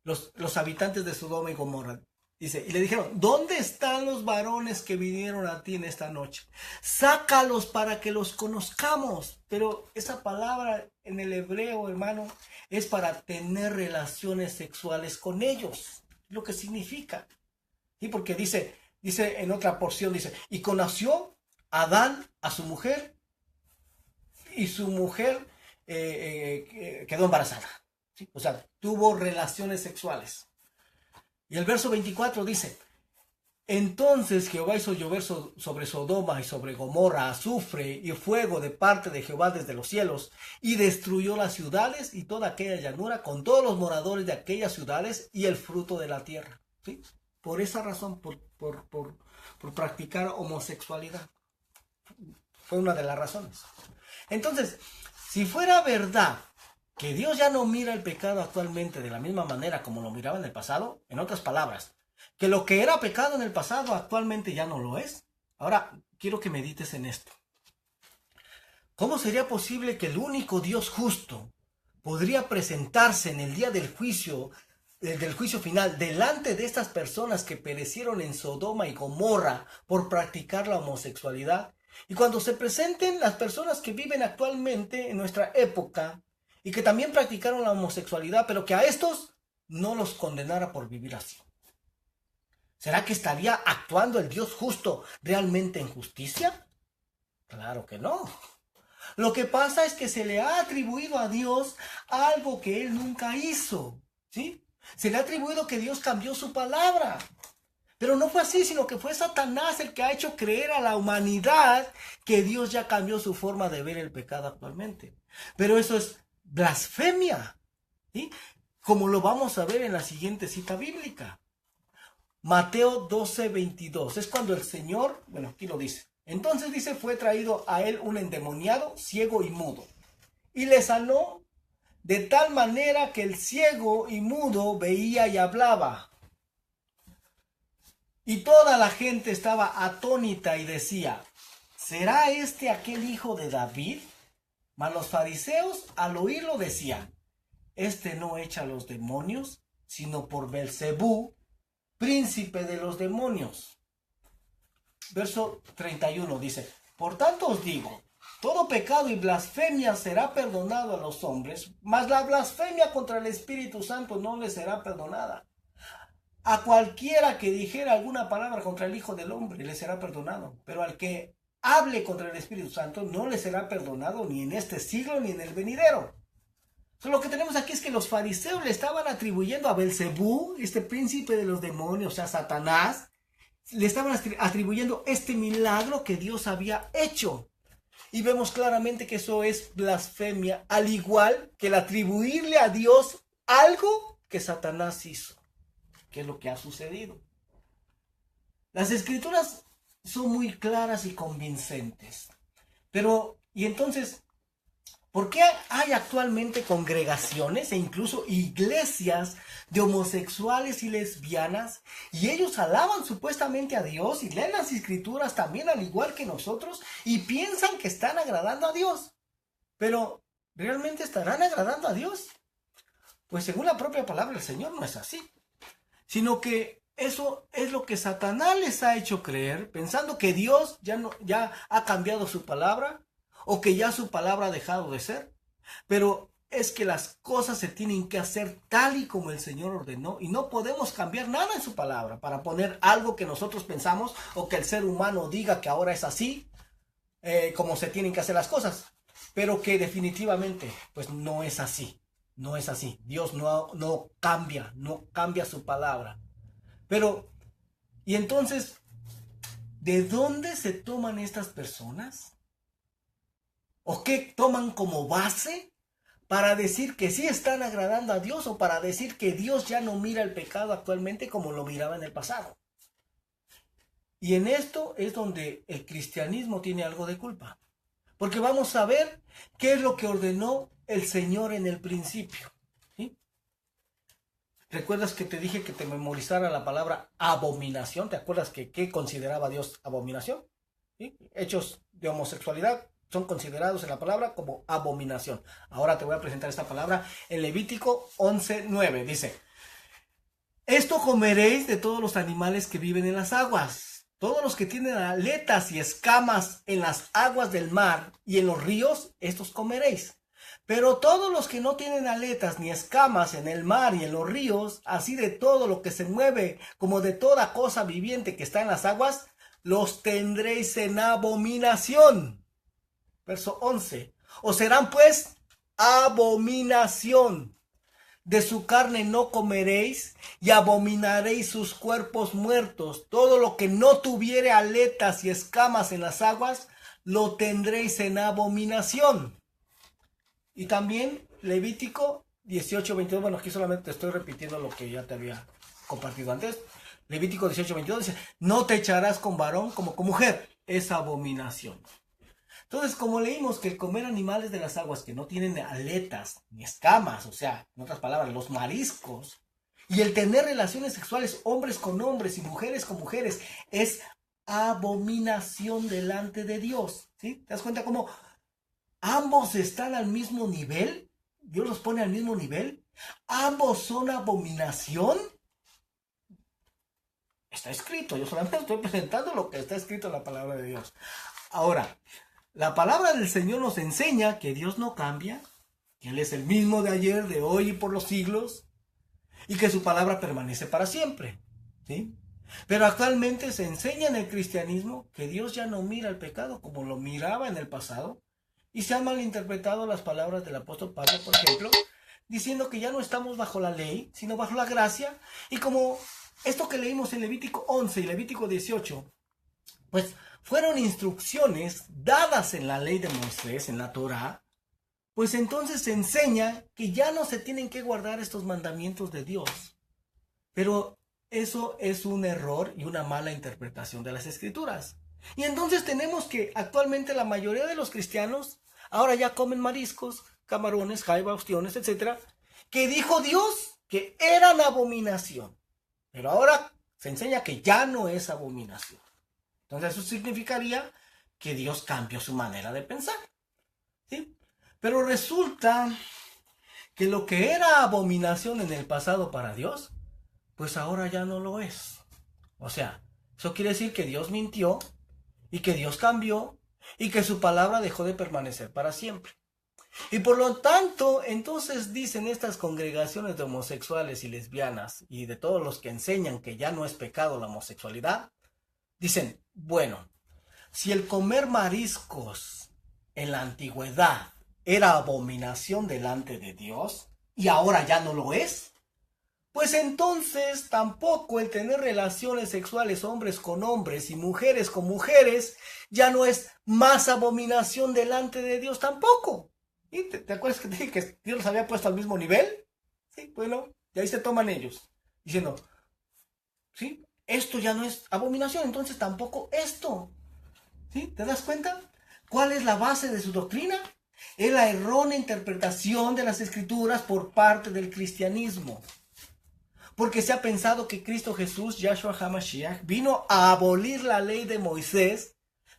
los habitantes de Sodoma y Gomorra, dice, y le dijeron, ¿dónde están los varones que vinieron a ti en esta noche? Sácalos para que los conozcamos. Pero esa palabra en el hebreo, hermano, es para tener relaciones sexuales con ellos, lo que significa. ¿Sí? Porque dice en otra porción, dice, y conoció Adán a su mujer, y su mujer quedó embarazada. ¿Sí? O sea, tuvo relaciones sexuales. Y el verso 24 dice, entonces Jehová hizo llover sobre Sodoma y sobre Gomorra azufre y fuego de parte de Jehová desde los cielos, y destruyó las ciudades y toda aquella llanura con todos los moradores de aquellas ciudades y el fruto de la tierra. ¿Sí? Por esa razón, por practicar homosexualidad. Fue una de las razones. Entonces, si fuera verdad que Dios ya no mira el pecado actualmente de la misma manera como lo miraba en el pasado, en otras palabras, que lo que era pecado en el pasado actualmente ya no lo es, ahora quiero que medites en esto. ¿Cómo sería posible que el único Dios justo podría presentarse en el día del juicio final delante de estas personas que perecieron en Sodoma y Gomorra por practicar la homosexualidad? Y cuando se presenten las personas que viven actualmente en nuestra época y que también practicaron la homosexualidad, pero que a estos no los condenara por vivir así, ¿será que estaría actuando el Dios justo realmente en justicia? Claro que no. Lo que pasa es que se le ha atribuido a Dios algo que Él nunca hizo, ¿sí? Se le ha atribuido que Dios cambió su palabra. Pero no fue así, sino que fue Satanás el que ha hecho creer a la humanidad que Dios ya cambió su forma de ver el pecado actualmente. Pero eso es blasfemia, ¿sí? Como lo vamos a ver en la siguiente cita bíblica. Mateo 12:22. Es cuando el Señor, bueno, aquí lo dice. Entonces dice, fue traído a él un endemoniado, ciego y mudo. Y le sanó de tal manera que el ciego y mudo veía y hablaba. Y toda la gente estaba atónita y decía, ¿será este aquel hijo de David? Mas los fariseos al oírlo decían, este no echa a los demonios, sino por Belcebú, príncipe de los demonios. Verso 31 dice, por tanto os digo, todo pecado y blasfemia será perdonado a los hombres, mas la blasfemia contra el Espíritu Santo no les será perdonada. A cualquiera que dijera alguna palabra contra el Hijo del Hombre le será perdonado, pero al que hable contra el Espíritu Santo no le será perdonado ni en este siglo ni en el venidero. Lo que tenemos aquí es que los fariseos le estaban atribuyendo a Belcebú, este príncipe de los demonios, o sea, Satanás, le estaban atribuyendo este milagro que Dios había hecho. Y vemos claramente que eso es blasfemia, al igual que el atribuirle a Dios algo que Satanás hizo, que es lo que ha sucedido. Las escrituras son muy claras y convincentes. Pero, y entonces, ¿por qué hay actualmente congregaciones e incluso iglesias de homosexuales y lesbianas y ellos alaban supuestamente a Dios y leen las escrituras también al igual que nosotros y piensan que están agradando a Dios? Pero, ¿realmente estarán agradando a Dios? Pues según la propia palabra del Señor no es así, sino que eso es lo que Satanás les ha hecho creer, pensando que Dios ya ha cambiado su palabra, o que ya su palabra ha dejado de ser. Pero es que las cosas se tienen que hacer tal y como el Señor ordenó, y no podemos cambiar nada en su palabra para poner algo que nosotros pensamos o que el ser humano diga que ahora es así, como se tienen que hacer las cosas, pero que definitivamente pues no es así. No es así. Dios no cambia su palabra. Pero, y entonces, ¿de dónde se toman estas personas? ¿O qué toman como base para decir que sí están agradando a Dios o para decir que Dios ya no mira el pecado actualmente como lo miraba en el pasado? Y en esto es donde el cristianismo tiene algo de culpa. Porque vamos a ver qué es lo que ordenó el Señor en el principio. ¿Sí? ¿Recuerdas que te dije que te memorizara la palabra abominación? ¿Te acuerdas que qué consideraba Dios abominación? ¿Sí? Hechos de homosexualidad son considerados en la palabra como abominación. Ahora te voy a presentar esta palabra en Levítico 11:9. Dice, esto comeréis de todos los animales que viven en las aguas. Todos los que tienen aletas y escamas en las aguas del mar y en los ríos, estos comeréis. Pero todos los que no tienen aletas ni escamas en el mar y en los ríos, así de todo lo que se mueve como de toda cosa viviente que está en las aguas, los tendréis en abominación. Verso 11. Os serán pues abominación. De su carne no comeréis y abominaréis sus cuerpos muertos. Todo lo que no tuviere aletas y escamas en las aguas, lo tendréis en abominación. Y también Levítico 18:22. Bueno, aquí solamente estoy repitiendo lo que ya te había compartido antes. Levítico 18:22 dice, no te echarás con varón como con mujer. Es abominación. Entonces, como leímos que el comer animales de las aguas que no tienen aletas ni escamas, o sea, en otras palabras, los mariscos, y el tener relaciones sexuales hombres con hombres y mujeres con mujeres, es abominación delante de Dios. ¿Sí? ¿Te das cuenta cómo ambos están al mismo nivel? Dios los pone al mismo nivel. Ambos son abominación. Está escrito, yo solamente estoy presentando lo que está escrito en la palabra de Dios. Ahora, la palabra del Señor nos enseña que Dios no cambia, que Él es el mismo de ayer, de hoy y por los siglos, y que su palabra permanece para siempre. ¿Sí? Pero actualmente se enseña en el cristianismo que Dios ya no mira el pecado como lo miraba en el pasado, y se han malinterpretado las palabras del apóstol Pablo, por ejemplo, diciendo que ya no estamos bajo la ley, sino bajo la gracia, y como esto que leímos en Levítico 11 y Levítico 18, pues fueron instrucciones dadas en la ley de Moisés, en la Torá, pues entonces se enseña que ya no se tienen que guardar estos mandamientos de Dios. Pero eso es un error y una mala interpretación de las Escrituras. Y entonces tenemos que actualmente la mayoría de los cristianos ahora ya comen mariscos, camarones, jaiba, ostiones, etc., que dijo Dios que eran abominación. Pero ahora se enseña que ya no es abominación. Entonces eso significaría que Dios cambió su manera de pensar. ¿Sí? Pero resulta que lo que era abominación en el pasado para Dios, pues ahora ya no lo es. O sea, eso quiere decir que Dios mintió y que Dios cambió y que su palabra dejó de permanecer para siempre. Y por lo tanto, entonces dicen estas congregaciones de homosexuales y lesbianas y de todos los que enseñan que ya no es pecado la homosexualidad, dicen, bueno, si el comer mariscos en la antigüedad era abominación delante de Dios y ahora ya no lo es, pues entonces tampoco el tener relaciones sexuales hombres con hombres y mujeres con mujeres ya no es más abominación delante de Dios tampoco. ¿Y te acuerdas que te dije que Dios los había puesto al mismo nivel? Sí, bueno, y ahí se toman ellos, diciendo, sí, esto ya no es abominación, entonces tampoco esto. ¿Sí? ¿Te das cuenta? ¿Cuál es la base de su doctrina? Es la errónea interpretación de las escrituras por parte del cristianismo. Porque se ha pensado que Cristo Jesús, Yahshua HaMashiach, vino a abolir la ley de Moisés,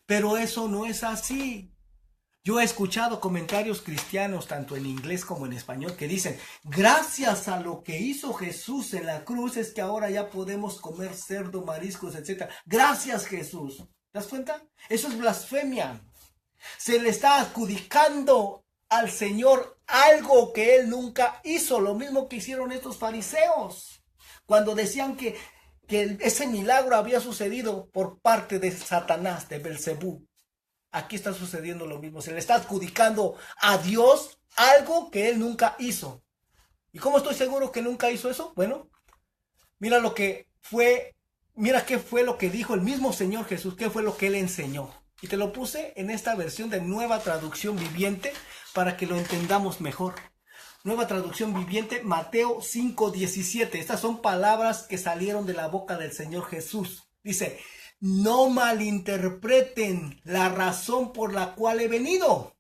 pero eso no es así. Yo he escuchado comentarios cristianos, tanto en inglés como en español, que dicen, gracias a lo que hizo Jesús en la cruz, es que ahora ya podemos comer cerdo, mariscos, etc. Gracias, Jesús. ¿Te das cuenta? Eso es blasfemia. Se le está adjudicando al Señor algo que Él nunca hizo, lo mismo que hicieron estos fariseos, cuando decían que ese milagro había sucedido por parte de Satanás, de Belcebú. Aquí está sucediendo lo mismo. Se le está adjudicando a Dios algo que Él nunca hizo. ¿Y cómo estoy seguro que nunca hizo eso? Bueno, mira lo que fue, mira qué fue lo que dijo el mismo Señor Jesús, qué fue lo que Él enseñó. Y te lo puse en esta versión de Nueva Traducción Viviente para que lo entendamos mejor. Nueva Traducción Viviente, Mateo 5:17. Estas son palabras que salieron de la boca del Señor Jesús. Dice, no malinterpreten la razón por la cual he venido.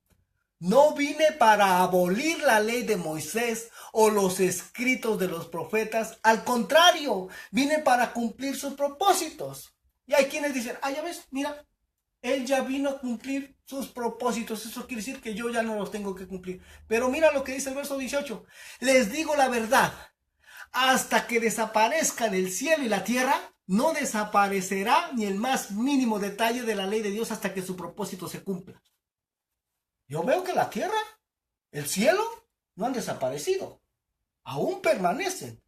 No vine para abolir la ley de Moisés o los escritos de los profetas. Al contrario, vine para cumplir sus propósitos. Y hay quienes dicen, ya ves, mira, Él ya vino a cumplir sus propósitos. Eso quiere decir que yo ya no los tengo que cumplir. Pero mira lo que dice el verso 18. Les digo la verdad. Hasta que desaparezcan el cielo y la tierra, no desaparecerá ni el más mínimo detalle de la ley de Dios hasta que su propósito se cumpla. Yo veo que la tierra, el cielo, no han desaparecido. Aún permanecen.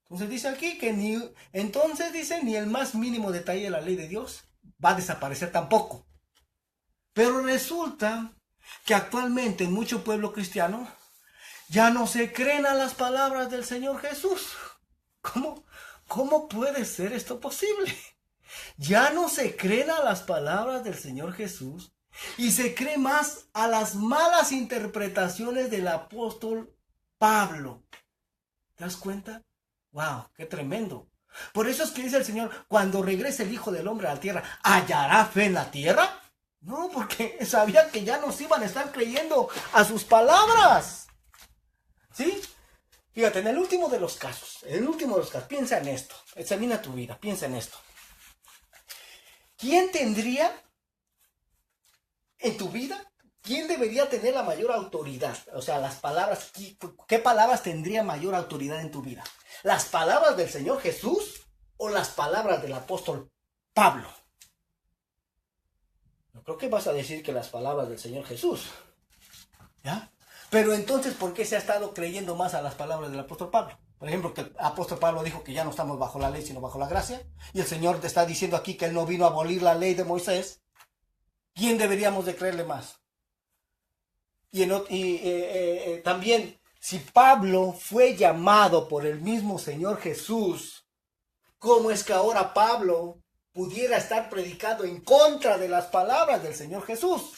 Entonces dice aquí que ni el más mínimo detalle de la ley de Dios va a desaparecer tampoco. Pero resulta que actualmente en mucho pueblo cristiano ya no se creen a las palabras del Señor Jesús. ¿Cómo puede ser esto posible? Ya no se creen a las palabras del Señor Jesús y se cree más a las malas interpretaciones del apóstol Pablo. ¿Te das cuenta? ¡Wow! ¡Qué tremendo! Por eso es que dice el Señor, cuando regrese el Hijo del Hombre a la tierra, ¿hallará fe en la tierra? No, porque sabía que ya nos iban a estar creyendo a sus palabras. ¿Sí? Fíjate, en el último de los casos, piensa en esto, examina tu vida, piensa en esto. ¿Quién tendría en tu vida, quién debería tener la mayor autoridad? O sea, las palabras, ¿qué palabras tendría mayor autoridad en tu vida? ¿Las palabras del Señor Jesús o las palabras del apóstol Pablo? Yo creo que vas a decir que las palabras del Señor Jesús. ¿Ya? Pero entonces, ¿por qué se ha estado creyendo más a las palabras del apóstol Pablo? Por ejemplo, que el apóstol Pablo dijo que ya no estamos bajo la ley, sino bajo la gracia. Y el Señor te está diciendo aquí que Él no vino a abolir la ley de Moisés. ¿Quién deberíamos de creerle más? También, si Pablo fue llamado por el mismo Señor Jesús, ¿cómo es que ahora Pablo pudiera estar predicando en contra de las palabras del Señor Jesús?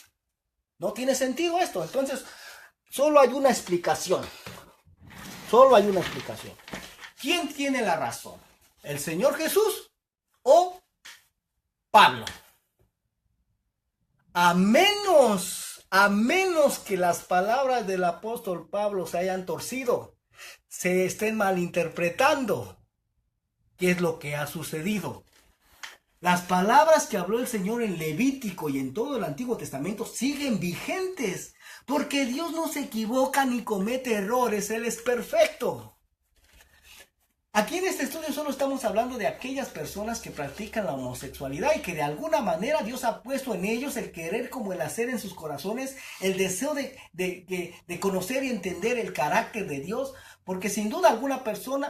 No tiene sentido esto. Entonces, solo hay una explicación. ¿Quién tiene la razón? ¿El Señor Jesús o Pablo? A menos que las palabras del apóstol Pablo se hayan torcido, se estén malinterpretando, ¿qué es lo que ha sucedido? Las palabras que habló el Señor en Levítico y en todo el Antiguo Testamento siguen vigentes, Porque Dios no se equivoca ni comete errores, Él es perfecto. Aquí en este estudio solo estamos hablando de aquellas personas que practican la homosexualidad y que de alguna manera Dios ha puesto en ellos el querer como el hacer en sus corazones, el deseo de conocer y entender el carácter de Dios, porque sin duda alguna persona,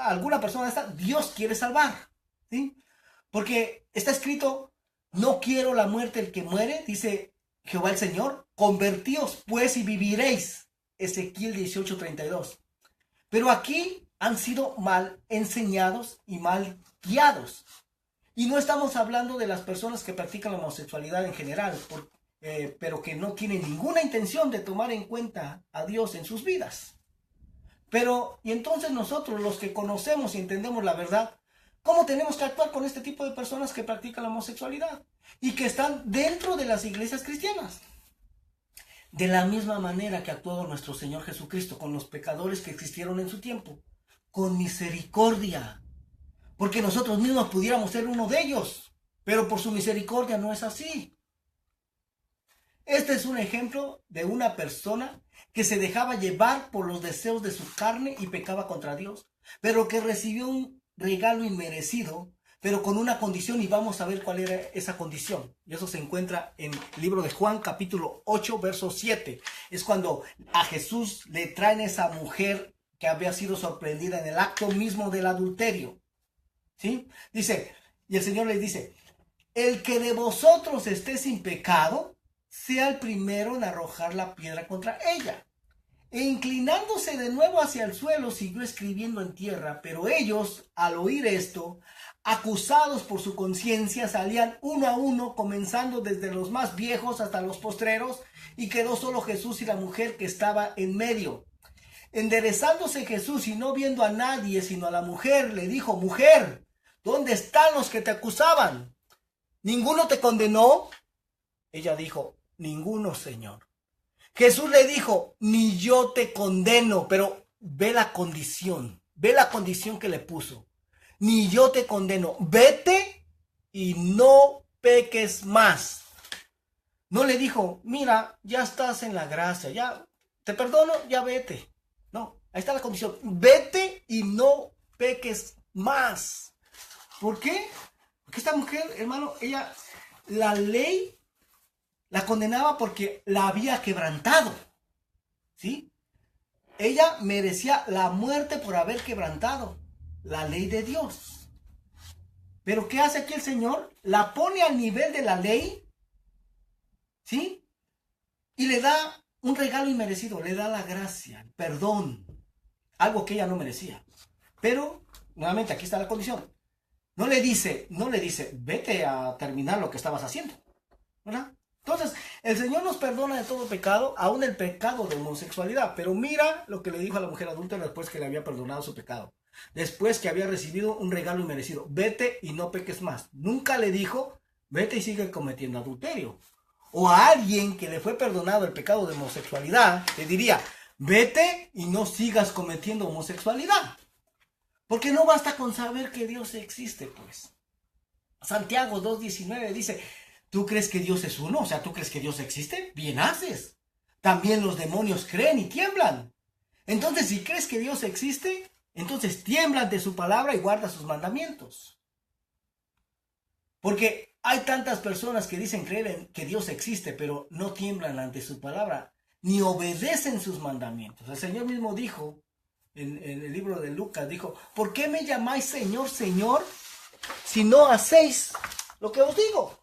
alguna persona esta, Dios quiere salvar, ¿sí? Porque está escrito, no quiero la muerte del que muere, dice Jehová el Señor, convertíos pues y viviréis. Ezequiel 18:32. Pero aquí han sido mal enseñados y mal guiados. Y no estamos hablando de las personas que practican la homosexualidad en general, pero que no tienen ninguna intención de tomar en cuenta a Dios en sus vidas. Pero, y entonces nosotros, los que conocemos y entendemos la verdad, ¿cómo tenemos que actuar con este tipo de personas que practican la homosexualidad y que están dentro de las iglesias cristianas? De la misma manera que actuó nuestro Señor Jesucristo con los pecadores que existieron en su tiempo, con misericordia, porque nosotros mismos pudiéramos ser uno de ellos, pero por su misericordia no es así. Este es un ejemplo de una persona que se dejaba llevar por los deseos de su carne y pecaba contra Dios, pero que recibió un regalo inmerecido, pero con una condición, y vamos a ver cuál era esa condición. Y eso se encuentra en el libro de Juan, capítulo 8, verso 7. Es cuando a Jesús le traen esa mujer que había sido sorprendida en el acto mismo del adulterio. ¿Sí? Dice, y el Señor les dice, el que de vosotros esté sin pecado, sea el primero en arrojar la piedra contra ella. E inclinándose de nuevo hacia el suelo, siguió escribiendo en tierra, pero ellos, al oír esto, acusados por su conciencia, salían uno a uno, comenzando desde los más viejos hasta los postreros, y quedó solo Jesús y la mujer que estaba en medio. Enderezándose Jesús y no viendo a nadie sino a la mujer, le dijo, mujer, ¿dónde están los que te acusaban? ¿Ninguno te condenó? Ella dijo, ninguno, Señor. Jesús le dijo, ni yo te condeno, pero ve la condición que le puso. Ni yo te condeno, vete y no peques más. No le dijo, mira, ya estás en la gracia, ya te perdono, ya vete. No, ahí está la condición, vete y no peques más. ¿Por qué? Porque esta mujer, hermano, ella, la ley la condenaba porque la había quebrantado, ¿sí? Ella merecía la muerte por haber quebrantado la ley de Dios. Pero ¿qué hace aquí el Señor? La pone al nivel de la ley, ¿sí? Y le da un regalo inmerecido, le da la gracia, el perdón, algo que ella no merecía. Pero, nuevamente, aquí está la condición. No le dice, vete a terminar lo que estabas haciendo, ¿verdad? Entonces, el Señor nos perdona de todo pecado, aún el pecado de homosexualidad. Pero mira lo que le dijo a la mujer adulta después que le había perdonado su pecado. Después que había recibido un regalo inmerecido. Vete y no peques más. Nunca le dijo, vete y sigue cometiendo adulterio. O a alguien que le fue perdonado el pecado de homosexualidad, le diría, vete y no sigas cometiendo homosexualidad. Porque no basta con saber que Dios existe, pues. Santiago 2:19 dice, ¿tú crees que Dios es uno? O sea, ¿tú crees que Dios existe? Bien haces. También los demonios creen y tiemblan. Entonces, si crees que Dios existe, entonces tiembla ante su palabra y guarda sus mandamientos. Porque hay tantas personas que dicen creer en que Dios existe, pero no tiemblan ante su palabra, ni obedecen sus mandamientos. El Señor mismo dijo, en el libro de Lucas, dijo, ¿por qué me llamáis Señor, Señor, si no hacéis lo que os digo?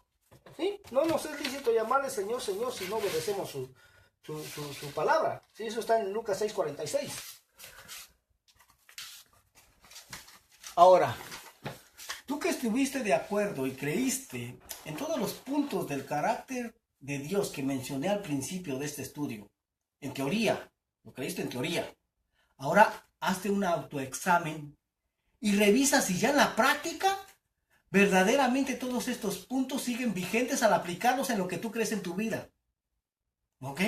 ¿Sí? No nos es lícito llamarle Señor, Señor, si no obedecemos su palabra. ¿Sí? Eso está en Lucas 6:46. Ahora, tú que estuviste de acuerdo y creíste en todos los puntos del carácter de Dios que mencioné al principio de este estudio, en teoría, lo creíste en teoría, ahora hazte un autoexamen y revisa si ya en la práctica verdaderamente todos estos puntos siguen vigentes al aplicarlos en lo que tú crees en tu vida. ¿Ok?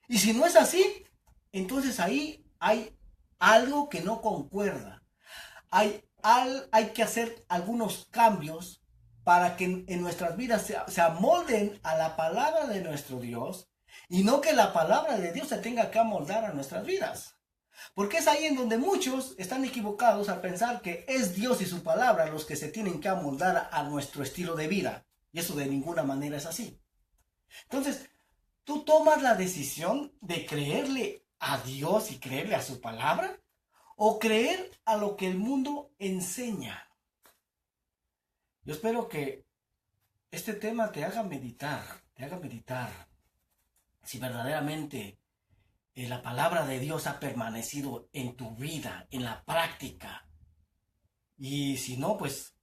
Y si no es así, entonces ahí hay algo que no concuerda. Hay que hacer algunos cambios para que en nuestras vidas se amolden a la palabra de nuestro Dios Y no que la palabra de Dios se tenga que amoldar a nuestras vidas. Porque es ahí en donde muchos están equivocados al pensar que es Dios y su palabra los que se tienen que amoldar a nuestro estilo de vida. Y eso de ninguna manera es así. Entonces, tú tomas la decisión de creerle a Dios y creerle a su palabra o creer a lo que el mundo enseña. Yo espero que este tema te haga meditar si verdaderamente la palabra de Dios ha permanecido en tu vida, en la práctica. Y si no, pues,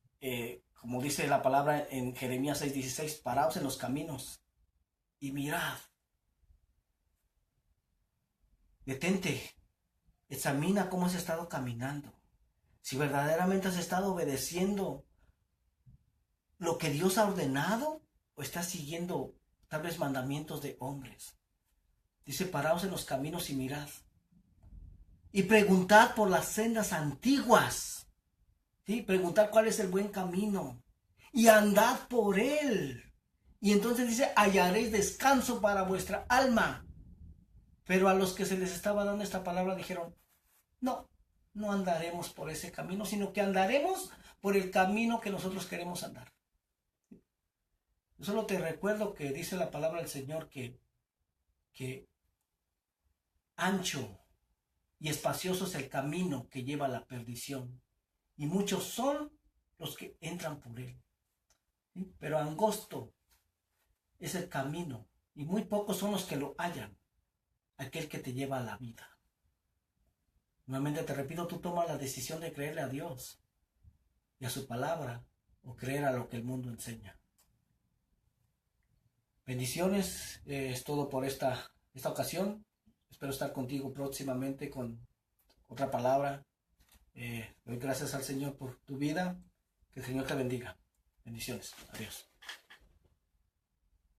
como dice la palabra en Jeremías 6:16, paraos en los caminos y mirad. Detente, examina cómo has estado caminando. Si verdaderamente has estado obedeciendo lo que Dios ha ordenado o estás siguiendo tal vez mandamientos de hombres. Dice, paraos en los caminos y mirad. Y preguntad por las sendas antiguas. ¿Sí? Preguntad cuál es el buen camino. Y andad por él. Y entonces dice, hallaréis descanso para vuestra alma. Pero a los que se les estaba dando esta palabra dijeron, no, no andaremos por ese camino, sino que andaremos por el camino que nosotros queremos andar. Yo solo te recuerdo que dice la palabra del Señor que ancho y espacioso es el camino que lleva a la perdición, y muchos son los que entran por él. ¿Sí? Pero angosto es el camino, y muy pocos son los que lo hallan, aquel que te lleva a la vida. Nuevamente te repito, tú tomas la decisión de creerle a Dios y a su palabra, o creer a lo que el mundo enseña. Bendiciones, es todo por esta ocasión. Espero estar contigo próximamente con otra palabra. Doy gracias al Señor por tu vida. Que el Señor te bendiga. Bendiciones. Adiós.